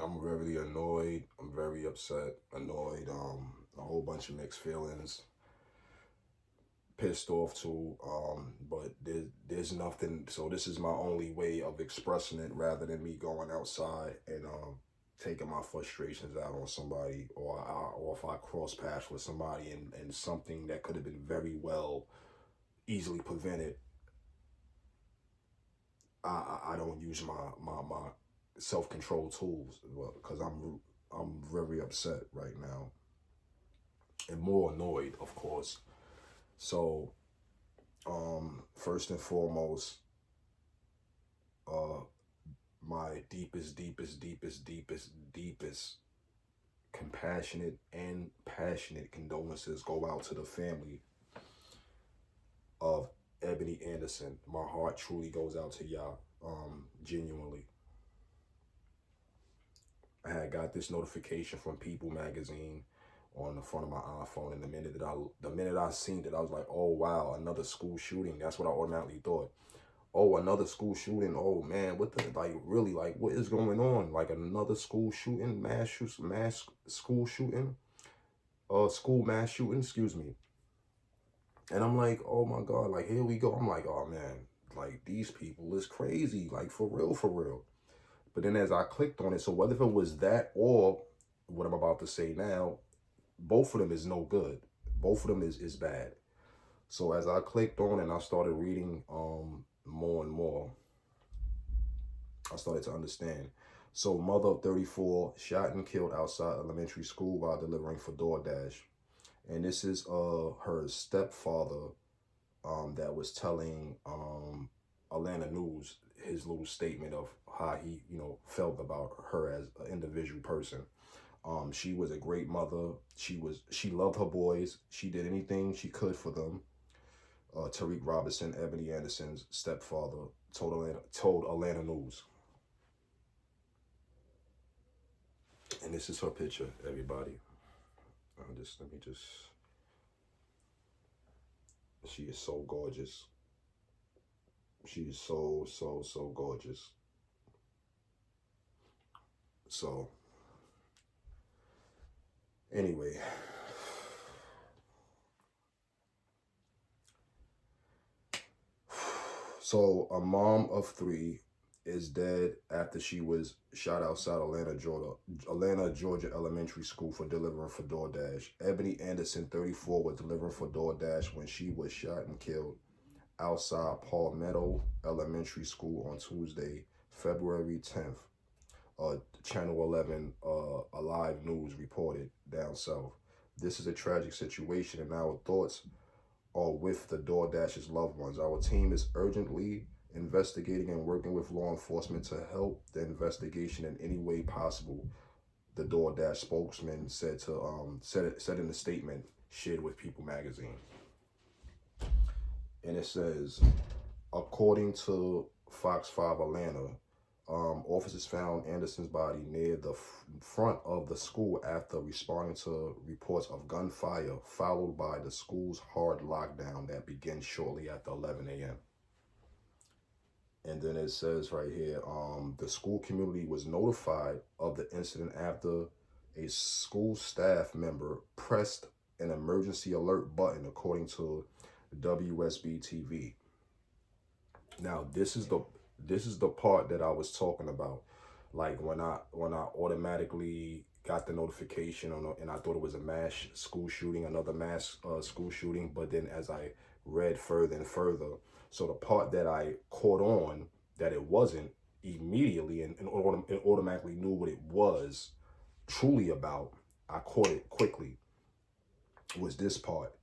I'm very annoyed. I'm very upset, annoyed. A whole bunch of mixed feelings, pissed off too. But there's nothing. So this is my only way of expressing it, rather than me going outside and taking my frustrations out on somebody, or if I cross paths with somebody and something that could have been very well easily prevented. I don't use my self control tools, because I'm very upset right now and more annoyed, of course. So, first and foremost, uh, my deepest, compassionate and passionate condolences go out to the family of Ebony Anderson. My heart truly goes out to y'all, genuinely. I had got this notification from People Magazine on the front of my iPhone, and the minute I seen it, I was like, oh wow, another school shooting. That's what I automatically thought. Oh, another school shooting. Oh man, what the, like, really, like, what is going on? Like, another school shooting, mass school shooting, school mass shooting. Excuse me. And I'm like, oh my god, like, here we go. I'm like, oh man, like, these people is crazy, like, for real, for real. But then as I clicked on it, so whether if it was that or what I'm about to say now, both of them is no good. Both of them is bad. So as I clicked on and I started reading more and more, I started to understand. So mother of 34 shot and killed outside elementary school while delivering for DoorDash. And this is her stepfather that was telling Atlanta News his little statement of how he, felt about her as an individual person. She was a great mother. She loved her boys. She did anything she could for them. Tariq Robinson, Ebony Anderson's stepfather, told Atlanta News, and this is her picture. Everybody, just let me just. She is so gorgeous. She is so gorgeous. So anyway, so a mom of three is dead after she was shot outside Atlanta, Georgia Elementary School for delivering for DoorDash. Ebony Anderson, 34, was delivering for DoorDash when she was shot and killed outside Palmetto Elementary School on Tuesday, February 10th. Channel 11 Alive News reported down south. This is a tragic situation, and our thoughts are with the DoorDash's loved ones. Our team is urgently investigating and working with law enforcement to help the investigation in any way possible. The DoorDash spokesman said in a statement shared with People Magazine, and it says, according to Fox 5 Atlanta, officers found Anderson's body near the front of the school after responding to reports of gunfire, followed by the school's hard lockdown that began shortly after 11 a.m. And then it says right here, the school community was notified of the incident after a school staff member pressed an emergency alert button, according to WSB TV. Now, this is the part that I was talking about. Like, when I automatically got the notification and I thought it was a mass school shooting, another mass school shooting. But then as I read further and further, so the part that I caught on that it wasn't immediately, and automatically knew what it was truly about, I caught it quickly, was this part.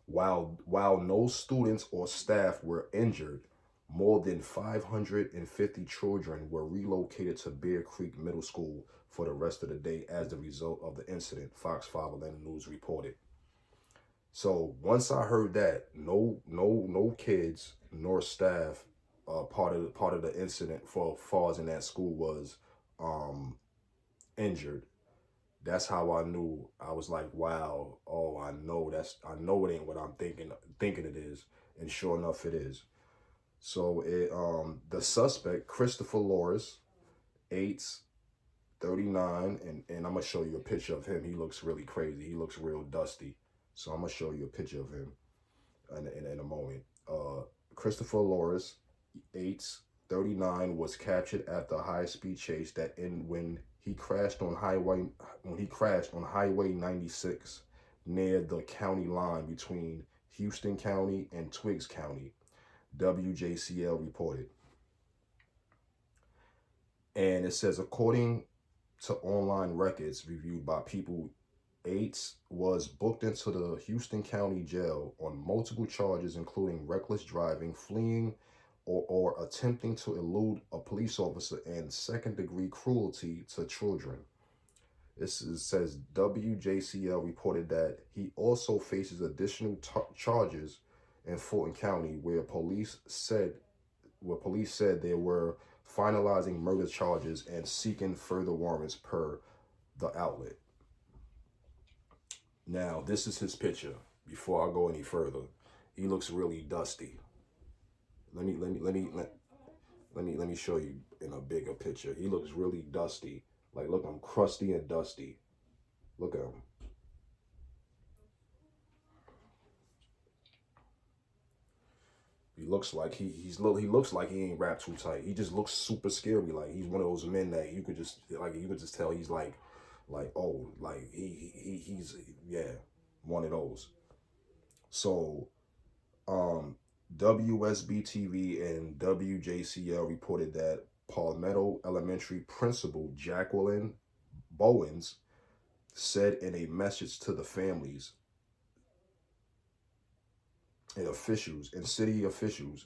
While no students or staff were injured, more than 550 children were relocated to Bear Creek Middle School for the rest of the day as a result of the incident, Fox 5 Atlanta News reported. So once I heard that, no kids nor staff part of the incident for falls in that school was um injured. That's how I knew. I was like, wow, oh, I know it ain't what I'm thinking it is. And sure enough it is. So the suspect, Christopher Loris, AIDS, 39, and I'm gonna show you a picture of him. He looks really crazy. He looks real dusty. So I'm gonna show you a picture of him in a moment. Christopher Loris, 39, was captured after a high-speed chase that when he crashed on Highway 96 near the county line between Houston County and Twiggs County, WJCL reported. And it says, according to online records reviewed by People, Yates was booked into the Houston County Jail on multiple charges, including reckless driving, fleeing, or attempting to elude a police officer, and second-degree cruelty to children. Says WJCL reported that he also faces additional charges in Fulton County, where police said they were finalizing murder charges and seeking further warrants per the outlet. Now, this is his picture. Before I go any further, he looks really dusty. Let me show you in a bigger picture. He looks really dusty. Like, look, I'm crusty and dusty. Look at him. He looks like he looks like he ain't wrapped too tight. He just looks super scary. Like he's one of those men that you could just tell he's like oh, like he's yeah, one of those. So WSB TV and WJCL reported that Palmetto Elementary principal Jacqueline Bowens said in a message to the families and city officials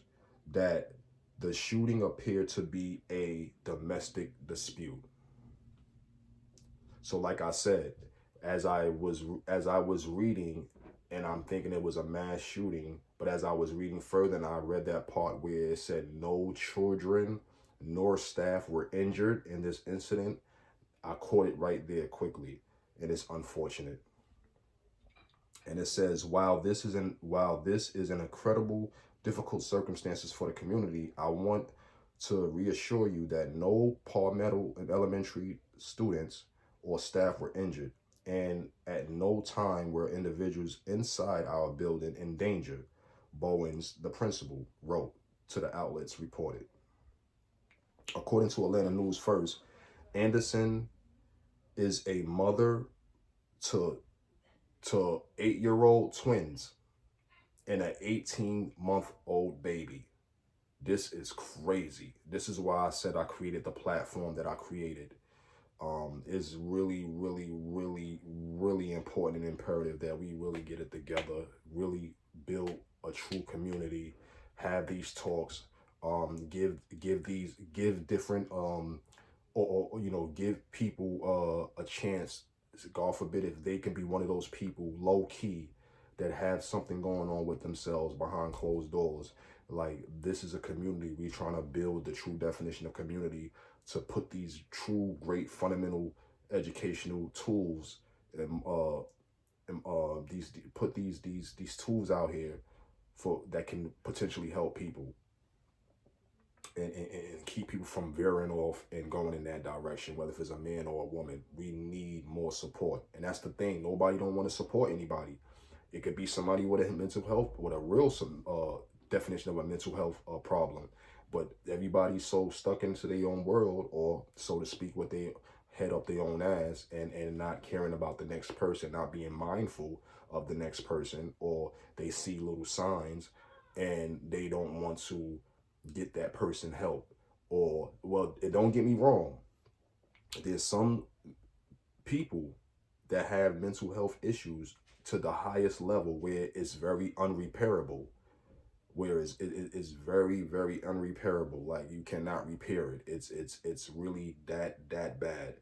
that the shooting appeared to be a domestic dispute. So like I said, as I was reading, and I'm thinking it was a mass shooting, but as I was reading further and I read that part where it said no children nor staff were injured in this incident, I caught it right there quickly, and it's unfortunate. And it says, while this is an incredible, difficult circumstances for the community, I want to reassure you that no Palmetto Elementary students or staff were injured, and at no time were individuals inside our building in danger, Bowens, the principal, wrote to the outlets reported. According to Atlanta News First, Anderson is a mother to 8-year-old twins and an 18-month-old baby. This is crazy. This is why I said I created the platform that I created. It's really, really, really, really important and imperative that we really get it together, really build a true community, have these talks, give different give people a chance. God forbid if they can be one of those people low key that have something going on with themselves behind closed doors. Like, this is a community. We're trying to build the true definition of community, to put these true great fundamental educational tools and these tools out here for that can potentially help people and keep people from veering off and going in that direction, whether if it's a man or a woman. We need more support. And that's the thing. Nobody don't want to support anybody. It could be somebody with a mental health, with a real definition of a mental health problem. But everybody's so stuck into their own world, or so to speak, with their head up their own ass, and not caring about the next person, not being mindful of the next person, or they see little signs and they don't want to get that person help. Or, well, don't get me wrong, there's some people that have mental health issues to the highest level where it's very unrepairable, where it's very, very unrepairable. Like, you cannot repair it. It's really that bad.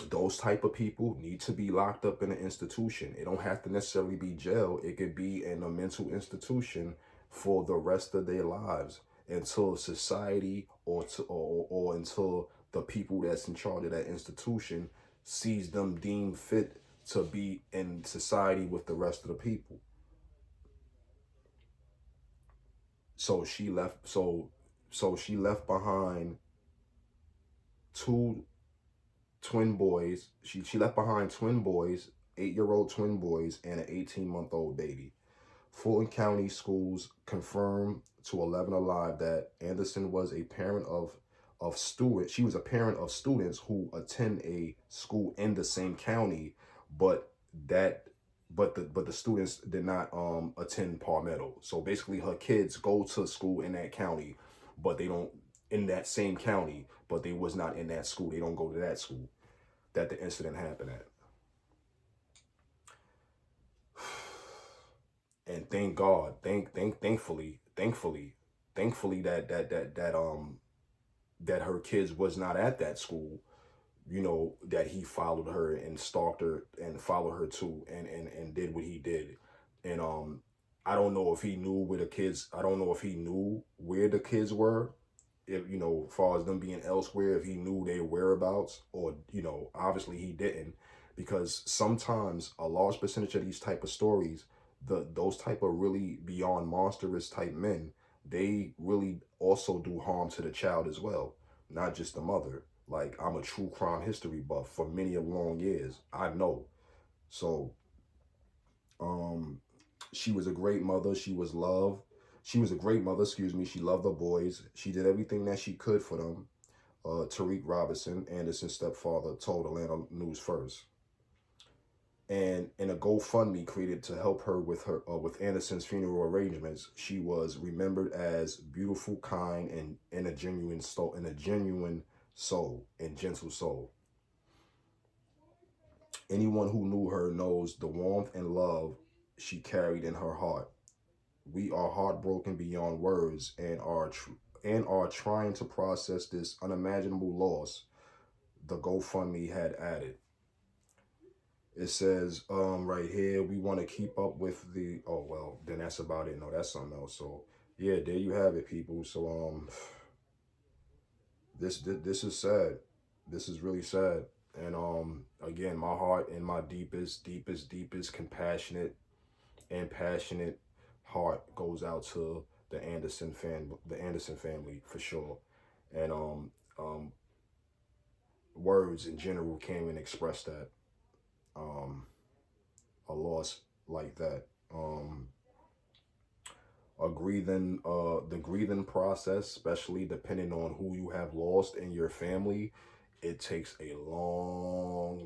Those type of people need to be locked up in an institution. It don't have to necessarily be jail. It could be in a mental institution for the rest of their lives, until society or until the people that's in charge of that institution sees them deemed fit to be in society with the rest of the people. So she left behind two twin boys. She left behind twin boys, 8-year-old twin boys, and an 18-month-old baby. Fulton County schools confirmed to 11 Alive that Anderson was a parent of students. She was a parent of students who attend a school in the same county, but that but the students did not attend Palmetto. So basically, her kids go to school in that county, but they don't in that same county, but they was not in that school. They don't go to that school that the incident happened at. And thank God, thankfully that her kids was not at that school. You know, that he followed her and stalked her and followed her too, and did what he did. And I don't know if he knew where the kids. I don't know if he knew where the kids were. If you know, as far as them being elsewhere, if he knew their whereabouts, or you know, obviously he didn't, because sometimes a large percentage of these type of stories, those type of really beyond monstrous type men, they really also do harm to the child as well, not just the mother. Like, I'm a true crime history buff for many of long years. I know. So, um, she was a great mother. She was loved. She was a great mother, excuse me. She loved the boys. She did everything that she could for them. Tariq Robinson, Anderson's stepfather, told Atlanta News First. And in a GoFundMe created to help her with Anderson's funeral arrangements, she was remembered as beautiful, kind, and a genuine soul, and gentle soul. Anyone who knew her knows the warmth and love she carried in her heart. We are heartbroken beyond words and are trying to process this unimaginable loss, the GoFundMe had added. It says right here, we want to keep up with the, oh well, then that's about it. No, that's something else. So yeah, there you have it, people. So this is sad. This is really sad. And again, my heart and my deepest and passionate heart goes out to the Anderson family for sure. And words in general can't even express that. A loss like that. The grieving process, especially depending on who you have lost in your family, it takes a long.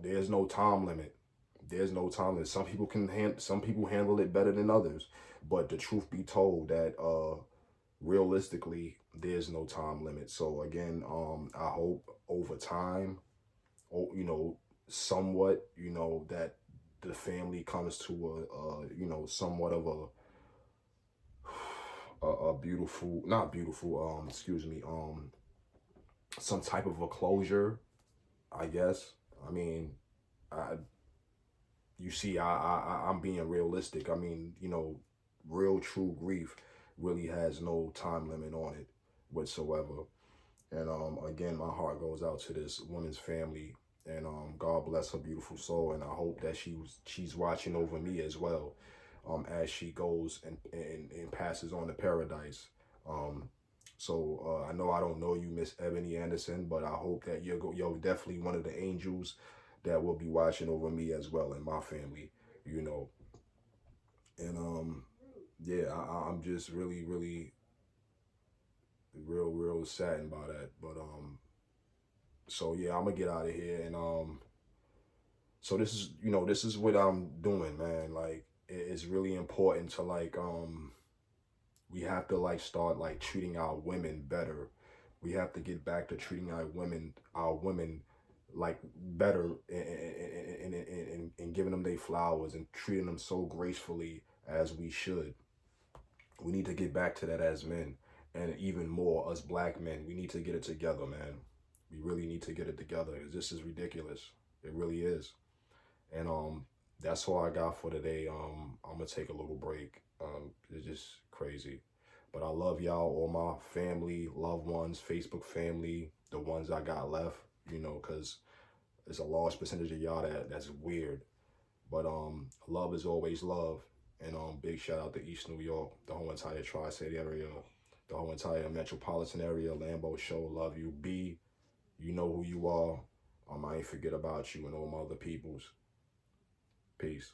There's no time limit. There's no time limit. Some people handle it better than others, but the truth be told, that realistically, there's no time limit. So again, I hope over time, you know, somewhat, you know, that the family comes to you know, somewhat of a beautiful, not beautiful, excuse me, some type of a closure, I guess. I mean, I, you see, I'm being realistic. I mean, you know, real true grief really has no time limit on it whatsoever. And again, my heart goes out to this woman's family, and God bless her beautiful soul. And I hope that she's watching over me as well, as she goes and passes on to paradise. Um, so I know I don't know you, Miss Ebony Anderson, but I hope that you're definitely one of the angels that will be watching over me as well and my family. You know, and yeah, I'm just really real saddened by that. But so yeah, I'm gonna get out of here. And so this is, you know, this is what I'm doing, man. Like, it's really important to, like, we have to, like, start, like, treating our women better. We have to get back to treating our women like better, and giving them their flowers and treating them so gracefully as we should. We need to get back to that as men, and even more us black men. We need to get it together, man. We really need to get it together. This is ridiculous. It really is. And that's all I got for today. I'm gonna take a little break. It's just crazy. But I love y'all, all my family, loved ones, Facebook family, the ones I got left, you know, because there's a large percentage of y'all that's weird. But love is always love. And big shout out to East New York, the whole entire tri-state area. the whole entire metropolitan area. Lambo Show, love you. B, you know who you are. I ain't forget about you and all my other peoples. Peace.